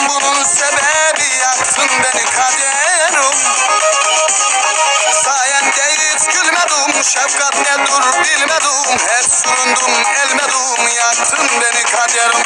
bunun sebebi yaktın beni kaderim. Sayende hiç gülmedim, şefkat nedir bilmedim. Her süründüm elmedim, yaktın beni kaderim.